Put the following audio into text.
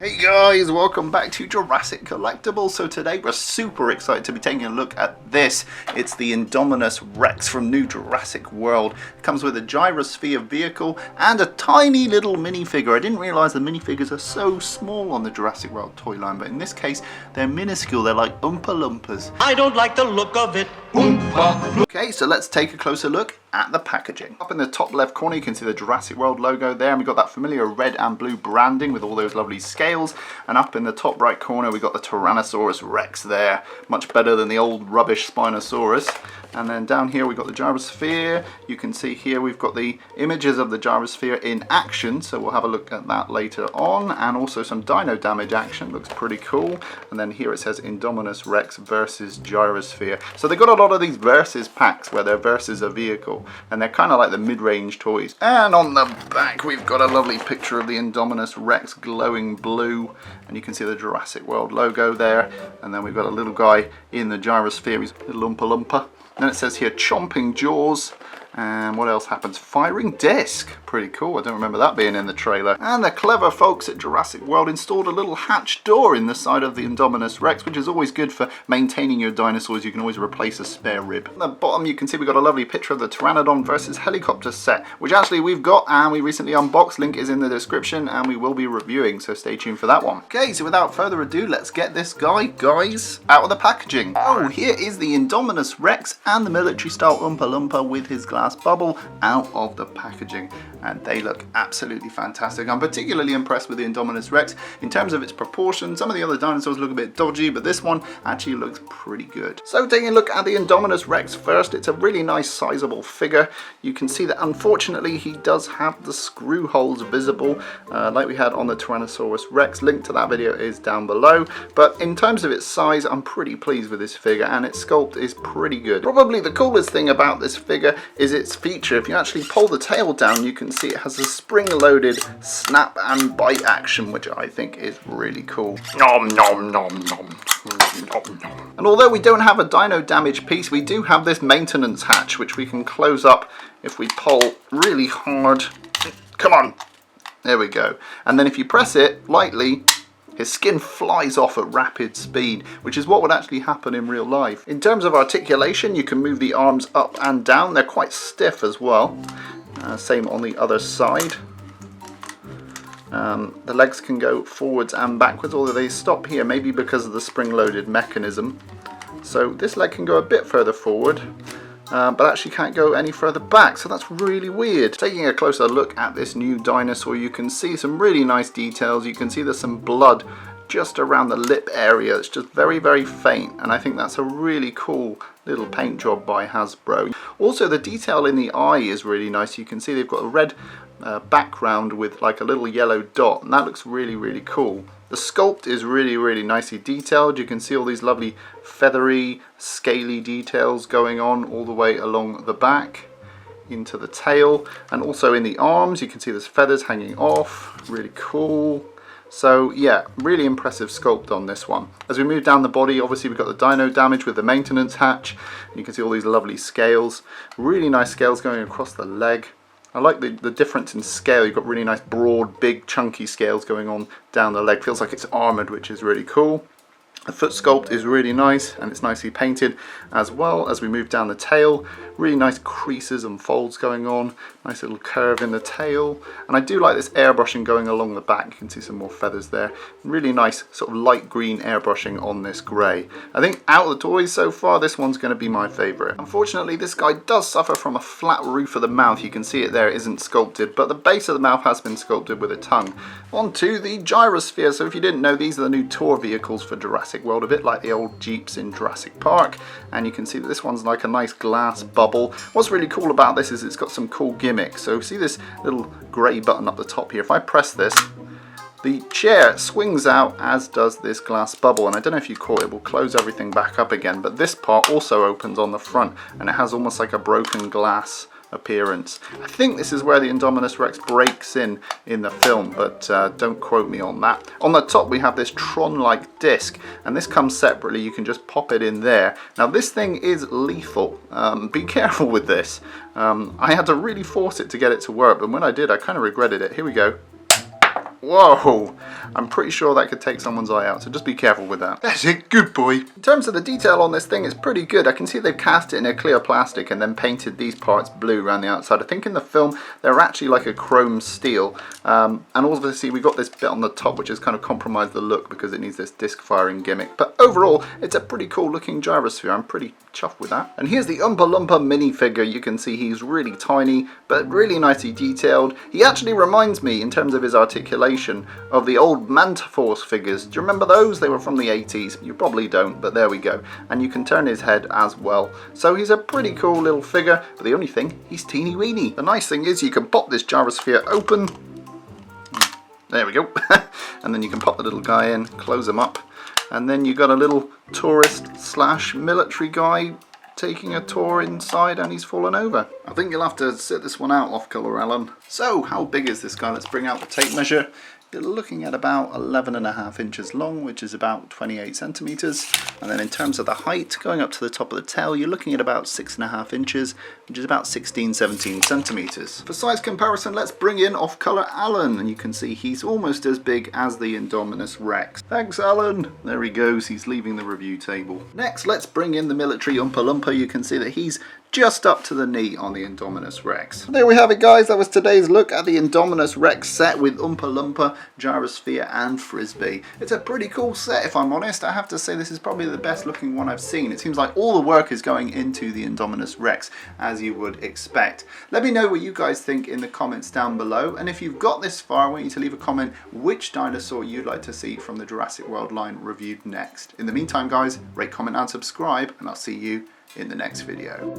Hey guys, welcome back to Jurassic Collectibles. So today we're super excited to be taking a look at this. It's the Indominus Rex from New Jurassic World. It comes with a Gyrosphere vehicle and a tiny little minifigure. I didn't realise the minifigures are so small on the Jurassic World toy line, but in this case they're minuscule. They're like Oompa Loompas. I don't like the look of it. Oompa. Okay, so let's take a closer look at the packaging. Up in the top left corner you can see the Jurassic World logo there, and we've got that familiar red and blue branding with all those lovely scales, and up in the top right corner we got the Tyrannosaurus Rex there, much better than the old rubbish Spinosaurus. And then down here we've got the Gyrosphere. You can see here we've got the images of the Gyrosphere in action, so we'll have a look at that later on, and also some dino damage action, looks pretty cool. And then here it says Indominus Rex versus Gyrosphere. So they've got a lot of these versus packs where they're versus a vehicle, and they're kind of like the mid-range toys. And on the back we've got a lovely picture of the Indominus Rex glowing blue, and you can see the Jurassic World logo there. And then we've got a little guy in the Gyrosphere, he's a little Oompa Loompa. Then it says here chomping jaws, and what else happens? Firing disc. Pretty cool. I don't remember that being in the trailer. And the clever folks at Jurassic World installed a little hatch door in the side of the Indominus Rex, which is always good for maintaining your dinosaurs. You can always replace a spare rib. At the bottom you can see we've got a lovely picture of the Pteranodon versus Helicopter set, which actually we've got and we recently unboxed. Link is in the description and we will be reviewing, so stay tuned for that one. Okay, so without further ado, let's get this guy, guys, out of the packaging. Oh, here is the Indominus Rex and the military style Oompa Loompa with his glass bubble out of the packaging, and they look absolutely fantastic. I'm particularly impressed with the Indominus Rex in terms of its proportions. Some of the other dinosaurs look a bit dodgy, but this one actually looks pretty good. So taking a look at the Indominus Rex first, it's a really nice sizable figure. You can see that unfortunately he does have the screw holes visible like we had on the Tyrannosaurus Rex. Link to that video is down below, but in terms of its size I'm pretty pleased with this figure, and its sculpt is pretty good. Probably the coolest thing about this figure is its feature. If you actually pull the tail down you can see it has a spring-loaded snap and bite action, which I think is really cool. Nom nom nom nom. Nom, nom. And although we don't have a dino damage piece, we do have this maintenance hatch which we can close up if we pull really hard. Come on, there we go. And then if you press it lightly, his skin flies off at rapid speed, which is what would actually happen in real life. In terms of articulation, you can move the arms up and down. They're quite stiff as well. Same on the other side. The legs can go forwards and backwards, although they stop here, maybe because of the spring-loaded mechanism. So this leg can go a bit further forward, but actually can't go any further back, so that's really weird. Taking a closer look at this new dinosaur, you can see some really nice details. You can see there's some blood just around the lip area. It's just very, very faint, and I think that's a really cool little paint job by Hasbro. Also, the detail in the eye is really nice. You can see they've got a red background with like a little yellow dot, and that looks really, really cool. The sculpt is really, really nicely detailed. You can see all these lovely feathery, scaly details going on all the way along the back into the tail, and also in the arms you can see there's feathers hanging off. Really cool. So yeah, really impressive sculpt on this one. As we move down the body, obviously we've got the dino damage with the maintenance hatch. You can see all these lovely scales. Really nice scales going across the leg. I like the difference in scale. You've got really nice broad, big, chunky scales going on down the leg. Feels like it's armoured, which is really cool. The foot sculpt is really nice, and it's nicely painted as well. As we move down the tail, really nice creases and folds going on. Nice little curve in the tail. And I do like this airbrushing going along the back. You can see some more feathers there. Really nice sort of light green airbrushing on this grey. I think out of the toys so far, this one's going to be my favourite. Unfortunately, this guy does suffer from a flat roof of the mouth. You can see it there, it isn't sculpted, but the base of the mouth has been sculpted with a tongue. On to the Gyrosphere. So if you didn't know, these are the new tour vehicles for Jurassic World, a bit like the old Jeeps in Jurassic Park. And you can see that this one's like a nice glass bubble. What's really cool about this is it's got some cool gimmicks. So see this little grey button up the top here. If I press this, the chair swings out, as does this glass bubble, and I don't know if you caught it, will close everything back up again, but this part also opens on the front, and it has almost like a broken glass appearance. I think this is where the Indominus Rex breaks in the film, but don't quote me on that. On the top we have this Tron-like disc, and this comes separately. You can just pop it in there. Now this thing is lethal. Be careful with this. I had to really force it to get it to work, but when I did I kind of regretted it. Here we go. Whoa! I'm pretty sure that could take someone's eye out, so just be careful with that. That's it, good boy. In terms of the detail on this thing, it's pretty good. I can see they've cast it in a clear plastic and then painted these parts blue around the outside. I think in the film they're actually like a chrome steel. And obviously we got this bit on the top which has kind of compromised the look because it needs this disc firing gimmick. But overall, it's a pretty cool looking gyrosphere. I'm pretty chuffed with that. And here's the Oompa Loompa minifigure. You can see he's really tiny, but really nicely detailed. He actually reminds me, in terms of his articulation, of the old Mantaforce figures. Do you remember those? They were from the 80s. You probably don't, but there we go. And you can turn his head as well. So he's a pretty cool little figure, but the only thing, he's teeny weeny. The nice thing is you can pop this gyrosphere open. There we go. And then you can pop the little guy in, close him up, and then you've got a little tourist / military guy taking a tour inside, and he's fallen over. I think you'll have to sit this one out off colour, Alan. So how big is this guy? Let's bring out the tape measure. You're looking at about 11.5 inches long, which is about 28 centimeters. And then in terms of the height, going up to the top of the tail, you're looking at about 6.5 inches, which is about 17 centimeters. For size comparison, let's bring in off-color Alan, and you can see he's almost as big as the Indominus Rex. Thanks, Alan. There he goes. He's leaving the review table. Next, let's bring in the military Oompa Loompa. You can see that he's just up to the knee on the Indominus Rex. There we have it, guys. That was today's look at the Indominus Rex set with Oompa Loompa, Gyrosphere and Frisbee. It's a pretty cool set, if I'm honest. I have to say this is probably the best looking one I've seen. It seems like all the work is going into the Indominus Rex, as you would expect. Let me know what you guys think in the comments down below, and if you've got this far, I want you to leave a comment which dinosaur you'd like to see from the Jurassic World line reviewed next. In the meantime, guys, rate, comment and subscribe, and I'll see you in the next video.